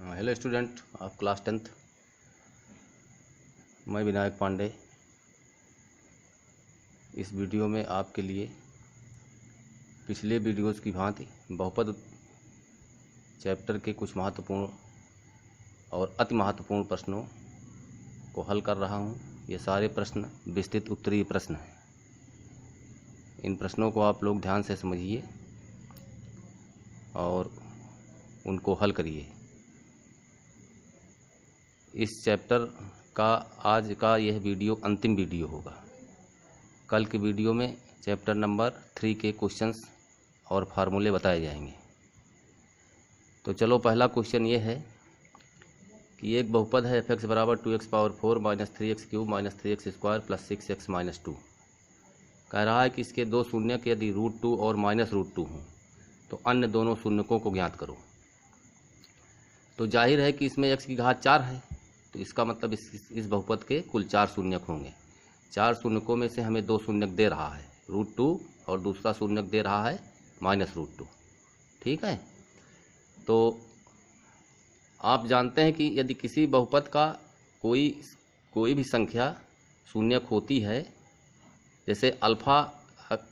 Hello student of class 10th। मैं विनायक पांडे इस video में आपके लिए पिछले वीडियोज़ की भांति बहुपद चैप्टर के कुछ महत्वपूर्ण और अति महत्वपूर्ण प्रश्नों को हल कर रहा हूं। ये सारे प्रश्न विस्तृत उत्तरीय प्रश्न हैं। इन प्रश्नों को आप लोग ध्यान से समझिए और उनको हल करिए। इस चैप्टर का आज का यह वीडियो अंतिम वीडियो होगा। कल के वीडियो में चैप्टर नंबर 3 के क्वेश्चंस और फार्मूले बताए जाएंगे। तो चलो, पहला क्वेश्चन ये है कि एक बहुपद है f(x) बराबर 2x power 4 minus 3x cube minus 3x square plus 6x minus 2। कह रहा है कि इसके दो शून्यक यदि √2 और माइनस √2 हों तो अन्य दोनों शून्यकों को ज्ञात करो। तो जाहिर है कि इसमें x की घात 4 है, तो इसका मतलब इस बहुपद के कुल 4 शून्यक होंगे। 4 शून्यकों में से हमें 2 शून्यक दे रहा है √2 और दूसरा शून्यक दे रहा है माइनस √2। ठीक है। तो आप जानते हैं कि यदि किसी बहुपद का कोई भी संख्या शून्यक होती है, जैसे अल्फ़ा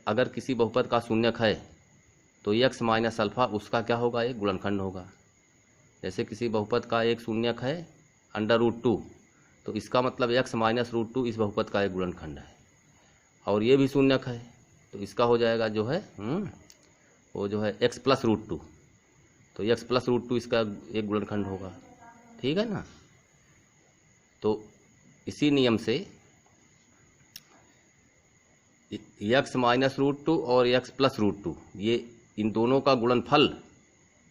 अगर किसी बहुपद का शून्यक है तो x माइनस अल्फ़ा उसका क्या होगा, एक गुणनखंड होगा। जैसे किसी बहुपद का एक शून्यक है √2, तो इसका मतलब x माइनस √2 इस बहुपद का एक गुणनखंड है। और ये भी शून्यक है तो इसका हो जाएगा जो है वो जो है x प्लस √2, तो x प्लस √2 इसका एक गुणनखंड होगा। ठीक है ना। तो इसी नियम से x माइनस √2 और x प्लस √2 ये इन दोनों का गुणनफल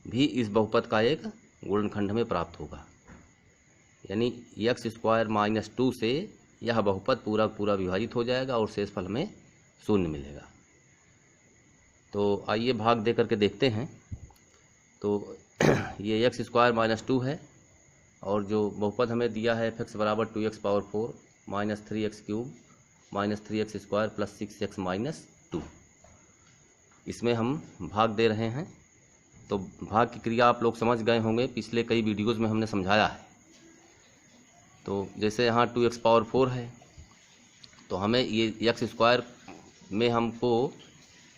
भी इस बहुपद का एक गुणनखंड में प्राप्त होगा। यानी x स्क्वायर माइनस 2 से यह बहुपद पूरा विभाजित हो जाएगा और शेषफल में 0 मिलेगा। तो आइए भाग दे करके देखते हैं। तो ये x स्क्वायर माइनस 2 है और जो बहुपद हमें दिया है f(x) बराबर 2x power 4 minus 3x cube minus 3x square plus 6x minus 2, इसमें हम भाग दे रहे हैं। तो भाग की क्रिया आप लोग समझ गए होंगे, पिछले कई वीडियोज़ में हमने समझाया है। तो जैसे यहाँ 2x पावर 4 है तो हमें ये x स्क्वायर में हमको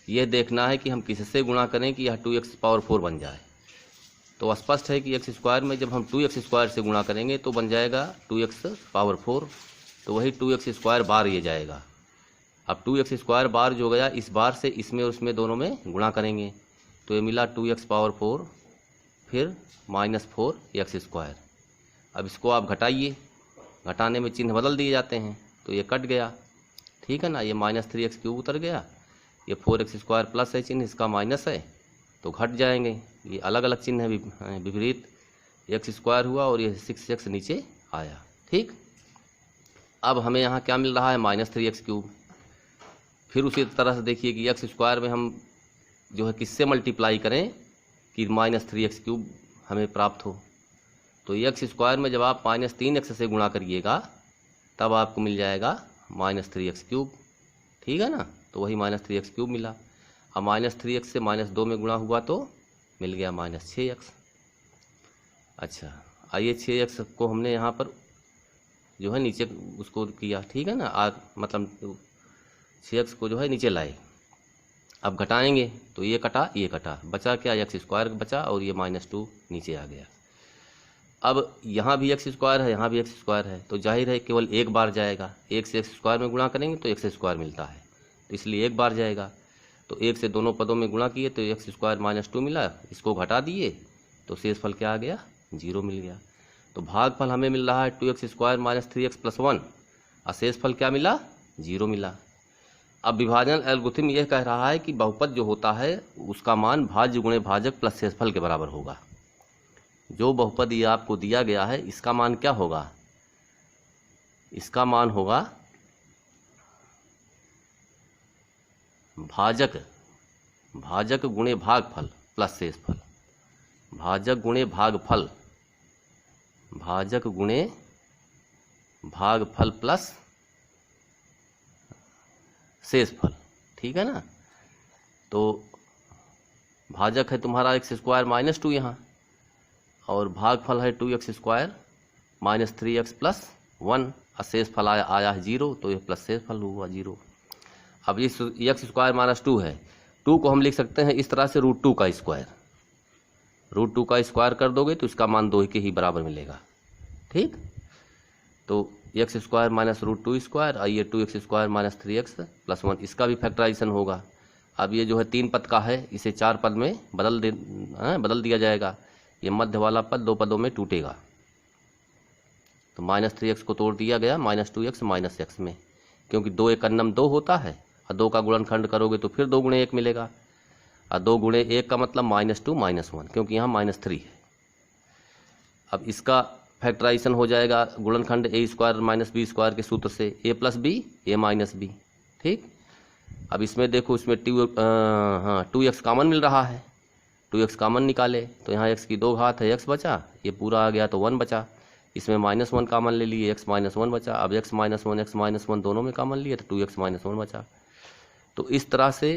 ये देखना है कि हम किससे गुणा करें कि यह 2x पावर 4 बन जाए। तो स्पष्ट है कि x स्क्वायर में जब हम 2x स्क्वायर से गुणा करेंगे तो बन जाएगा 2x पावर 4, तो वही 2x स्क्वायर बार ये जाएगा। अब 2x स्क्वायर बार जो गया, इस बार से इसमें और उसमें दोनों में गुणा करेंगे तो ये मिला 2x पावर 4 फिर माइनस 4x स्क्वायर। अब इसको आप घटाइए, घटाने में चिन्ह बदल दिए जाते हैं तो ये कट गया। ठीक है ना। ये माइनस 3x क्यूब उतर गया, ये 4x स्क्वायर प्लस है चिन्ह, इसका माइनस है तो घट जाएंगे। ये अलग अलग चिन्ह है विपरीत, x स्क्वायर हुआ और ये 6x नीचे आया। ठीक। अब हमें यहाँ क्या मिल रहा है, माइनस 3x क्यूब। फिर उसी तरह से देखिए कि x स्क्वायर में हम जो है किससे मल्टीप्लाई करें कि माइनस 3x क्यूब हमें प्राप्त हो। तो x स्क्वायर में जब आप माइनस 3x से गुणा करिएगा तब आपको मिल जाएगा माइनस 3x क्यूब। ठीक है ना। तो वही माइनस 3x क्यूब मिला। अब माइनस 3x से माइनस 2 में गुणा हुआ तो मिल गया माइनस 6x। अच्छा, आइए 6x को हमने यहाँ पर जो है नीचे उसको किया। ठीक है ना। मतलब 6x को जो है नीचे लाए। अब घटाएंगे तो ये कटा, बचा क्या, x स्क्वायर बचा और ये माइनस 2 नीचे आ गया। अब यहाँ भी x स्क्वायर है, यहाँ भी x स्क्वायर है, तो जाहिर है केवल एक बार जाएगा। 1 से x स्क्वायर में गुणा करेंगे तो x स्क्वायर मिलता है, तो इसलिए एक बार जाएगा। तो 1 से दोनों पदों में गुणा किए तो x स्क्वायर माइनस 2 मिला, इसको घटा दिए तो शेषफल क्या आ गया, 0 मिल गया। तो भागफल हमें मिल रहा है 2x square minus 3x plus 1 और शेषफल क्या मिला, 0 मिला। अब विभाजन एल्गोरिथम यह कह रहा है कि बहुपद जो होता है उसका मान भाज्य गुणे भाजक प्लस शेषफल के बराबर होगा। जो बहुपद ये आपको दिया गया है इसका मान क्या होगा, इसका मान होगा भाजक गुणे भागफल प्लस शेषफल। भाजक गुणे भागफल, भाजक गुणे भागफल प्लस शेषफल। ठीक है ना। तो भाजक है तुम्हारा x स्क्वायर माइनस 2 यहाँ, और भागफल है 2x² माइनस 3x प्लस 1 और शेष फल आया है 0, तो ये प्लस शेष फल हुआ 0। अब ये x² माइनस 2 है, 2 को हम लिख सकते हैं इस तरह से √2 का स्क्वायर, √2 का स्क्वायर कर दोगे तो इसका मान 2 के ही बराबर मिलेगा। ठीक, तो x² माइनस √2 स्क्वायर और ये 2x² माइनस 3x प्लस 1, इसका भी फैक्टराइजेशन होगा। अब ये जो है 3 पद का है, इसे 4 पद में बदल दिया जाएगा। ये मध्य वाला पद 2 पदों में टूटेगा, तो माइनस 3x को तोड़ दिया गया माइनस 2x माइनस x में, क्योंकि 2 एकन्नम 2 होता है और 2 का गुणनखंड करोगे तो फिर 2 गुणे 1 मिलेगा, और 2 गुणे 1 का मतलब -2 -1, क्योंकि यहाँ -3 है। अब इसका फैक्टराइजेशन हो जाएगा गुणनखंड a² माइनस b² के सूत्र से, a plus B a minus B. ठीक, अब इसमें देखो, इसमें 2x कॉमन मिल रहा है, 2x कॉमन निकाले तो यहाँ x की 2 घात है, x बचा, ये पूरा आ गया तो 1 बचा। इसमें -1 कॉमन ले लिए, x -1 बचा। अब x -1 दोनों में कॉमन लिए तो 2x -1 बचा। तो इस तरह से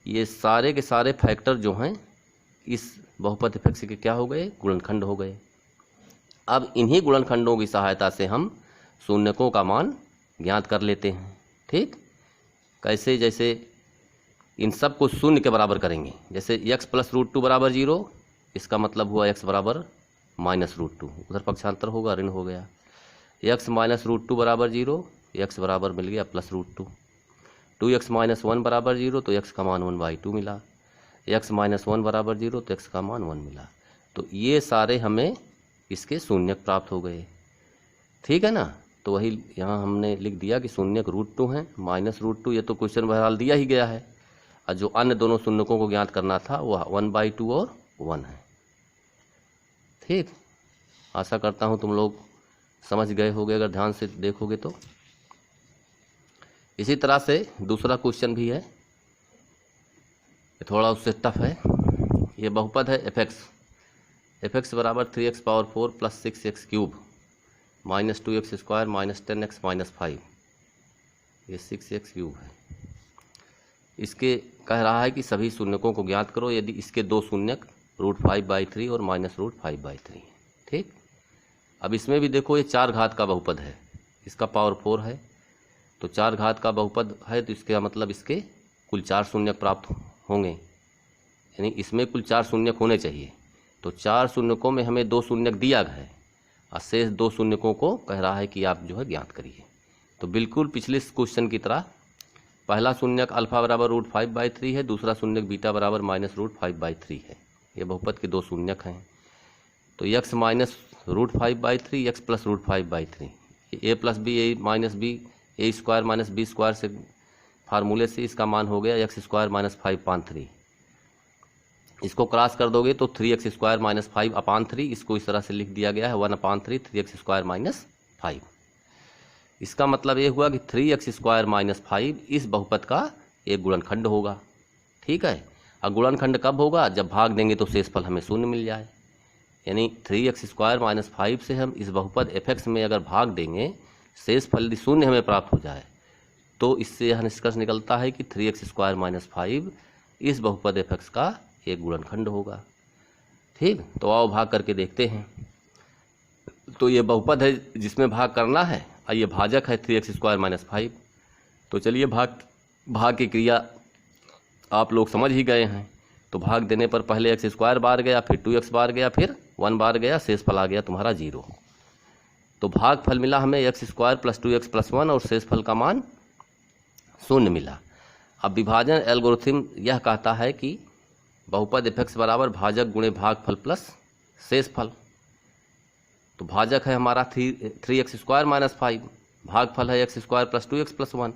ये सारे के सारे फैक्टर जो हैं इस बहुपद f के क्या हो गए, गुणनखंड हो गए। अब इन्हीं गुणनखंडों की सहायता से हम शून्यकों का मान ज्ञात कर लेते हैं। ठीक, कैसे, जैसे इन सब को शून्य के बराबर करेंगे। जैसे x प्लस √2 बराबर 0, इसका मतलब हुआ x बराबर माइनस √2, उधर पक्षांतर होगा, ऋण हो गया। x माइनस √2 बराबर 0, x बराबर मिल गया प्लस √2। 2x माइनस 1 बराबर 0, तो x का मान 1/2 मिला। x माइनस 1 बराबर 0, तो x का मान 1 मिला। तो ये सारे हमें इसके शून्यक प्राप्त हो गए। ठीक है ना, तो वही यहाँ हमने लिख दिया कि शून्यक √2 हैं, माइनस √2, ये तो क्वेश्चन बहरहाल दिया ही गया है। और जो अन्य दोनों शून्यकों को ज्ञात करना था वह 1/2 और 1 है। ठीक, आशा करता हूँ तुम लोग समझ गए होगे अगर ध्यान से देखोगे तो। इसी तरह से दूसरा क्वेश्चन भी है, थोड़ा उससे टफ है। ये बहुपद है f(x) बराबर 3x power 4 plus 6x cube minus 2x² minus 10x minus 5, ये 6x क्यूब है। इसके कह रहा है कि सभी शून्यकों को ज्ञात करो यदि इसके दो शून्यक √5/3 और माइनस √5/3 हैं। ठीक, अब इसमें भी देखो, ये 4 घात का बहुपद है, इसका पावर 4 है, तो 4 घात का बहुपद है, तो इसका मतलब इसके कुल 4 शून्यक प्राप्त होंगे, यानी इसमें कुल 4 शून्यक होने चाहिए। तो 4 शून्यकों में हमें 2 शून्यक दिया गया है और शेष 2 शून्यकों को कह रहा है कि आप जो है ज्ञात करिए। तो बिल्कुल पिछले क्वेश्चन की तरह पहला शून्यक अल्फा बराबर √5/3 है, दूसरा शून्यक बीटा बराबर माइनस √5/3 है। ये बहुपद के 2 शून्यक हैं। तो x minus √5/3, x plus √5/3, a plus B a minus B a² minus b² से फार्मूले से इसका मान हो गया x² माइनस 5/3। इसको क्रॉस कर दोगे तो 3x² माइनस 5/3, इसको इस तरह से लिख दिया गया है 1/3 3x² माइनस 5। इसका मतलब ये हुआ कि 3x² माइनस 5 इस बहुपद का एक गुणनखंड होगा। ठीक है, और गुणनखंड कब होगा, जब भाग देंगे तो शेषफल हमें शून्य मिल जाए। यानी 3x² माइनस 5 से हम इस बहुपद f(x) में अगर भाग देंगे, शेषफल यदि शून्य हमें प्राप्त हो जाए, तो इससे यह निष्कर्ष निकलता है कि 3x² माइनस 5 इस बहुपद f(x) का एक गुणनखंड होगा। ठीक, तो आओ भाग करके देखते हैं। तो ये बहुपद है जिसमें भाग करना है, और ये भाजक है 3x² माइनस 5। तो चलिए भाग की क्रिया आप लोग समझ ही गए हैं। तो भाग देने पर पहले x² बार गया, फिर 2x बार गया, फिर 1 बार गया, शेषफल आ गया तुम्हारा 0। तो भागफल मिला हमें x² प्लस 2x प्लस 1 और शेषफल का मान 0 मिला। अब विभाजन एल्गोरिथम यह कहता है कि बहुपद f(x) बराबर भाजक गुणे भागफल प्लस शेषफल। तो भाजक है हमारा 3x² माइनस 5, भागफल है x² प्लस 2x प्लस 1,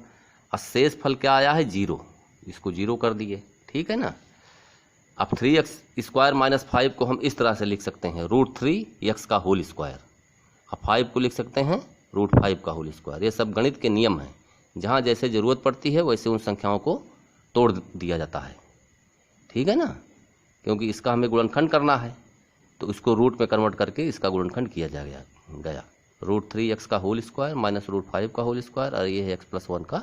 और शेषफल क्या आया है 0, इसको 0 कर दिए। ठीक है ना। अब 3x² माइनस 5 को हम इस तरह से लिख सकते हैं √3x का होल स्क्वायर, और 5 को लिख सकते हैं √5 का होल स्क्वायर। ये सब गणित के नियम हैं, जहाँ जैसे ज़रूरत पड़ती है वैसे उन संख्याओं को तोड़ दिया जाता है। ठीक है ना, क्योंकि इसका हमें गुणनखंड करना है, तो इसको रूट में कन्वर्ट करके इसका गुणनखंड किया गया। √3x का होल स्क्वायर माइनस √5 का होल स्क्वायर, और ये है x प्लस 1 का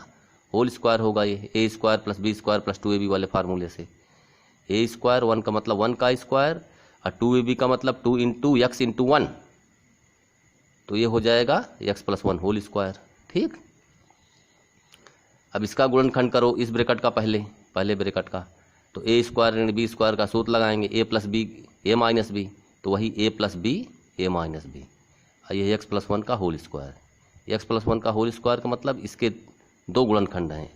होल स्क्वायर होगा। ये a² plus b² plus 2ab वाले फार्मूले से a² 1 का मतलब 1 का स्क्वायर, और 2ab का मतलब 2 इंटू एक्स इंटू 1, तो ये हो जाएगा x प्लस 1 होल स्क्वायर। ठीक, अब इसका गुणनखंड करो इस ब्रैकेट का, पहले ब्रैकेट का, तो ए स्क्वायर ऋण बी स्क्वायर का सूत्र लगाएंगे, ए प्लस बी ए माइनस बी, तो वही ए प्लस बी ए माइनस बी, और ये एक्स प्लस 1 का होल स्क्वायर। एक्स प्लस 1 का होल स्क्वायर का मतलब इसके दो गुणनखंड हैं,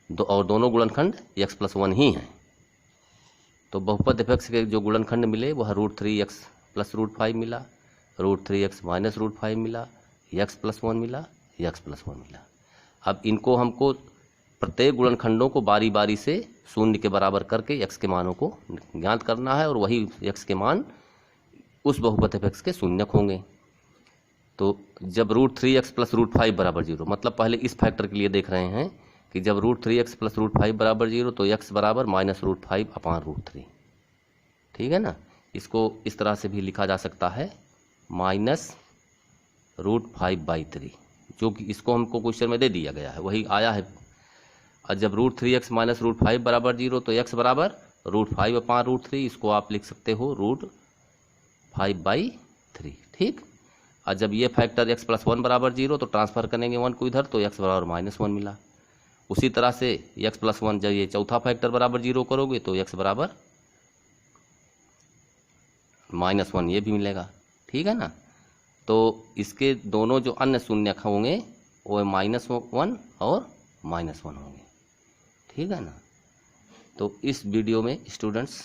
और दोनों गुणनखंड एक्स प्लस 1 ही हैं। तो बहुपद एफ के जो गुणनखंड मिले वह √3x प्लस √5 मिला, √3x माइनस √5 मिला, एक्स प्लस 1 मिला, एक्स प्लस 1 मिला। अब इनको हमको प्रत्येक गुणनखंडों को बारी बारी से शून्य के बराबर करके x के मानों को ज्ञात करना है, और वही x के मान उस बहुपद एफ के शून्यक होंगे। तो जब √3x प्लस √5 बराबर 0, मतलब पहले इस फैक्टर के लिए देख रहे हैं कि जब √3x प्लस √5 बराबर 0 तो x बराबर माइनस √5 अपान √3। ठीक है ना, इसको इस तरह से भी लिखा जा सकता है माइनस √5/3, जो कि इसको हमको क्वेश्चन में दे दिया गया है, वही आया है। और जब √3x माइनस √5 बराबर 0 तो x बराबर √5 अपान √3, इसको आप लिख सकते हो √5/3। ठीक, और जब ये फैक्टर x प्लस 1 बराबर 0 तो ट्रांसफर करेंगे 1 को इधर, तो x बराबर -1 मिला। उसी तरह से x प्लस 1 जब ये चौथा फैक्टर बराबर 0 करोगे तो x बराबर -1 ये भी मिलेगा। ठीक है ना, तो इसके दोनों जो अन्य शून्यक होंगे वो -1 और -1 होंगे। ठीक है ना, तो इस वीडियो में स्टूडेंट्स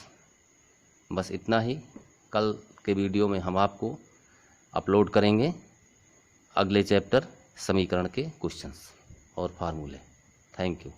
बस इतना ही। कल के वीडियो में हम आपको अपलोड करेंगे अगले चैप्टर समीकरण के क्वेश्चंस और फार्मूले। Thank you.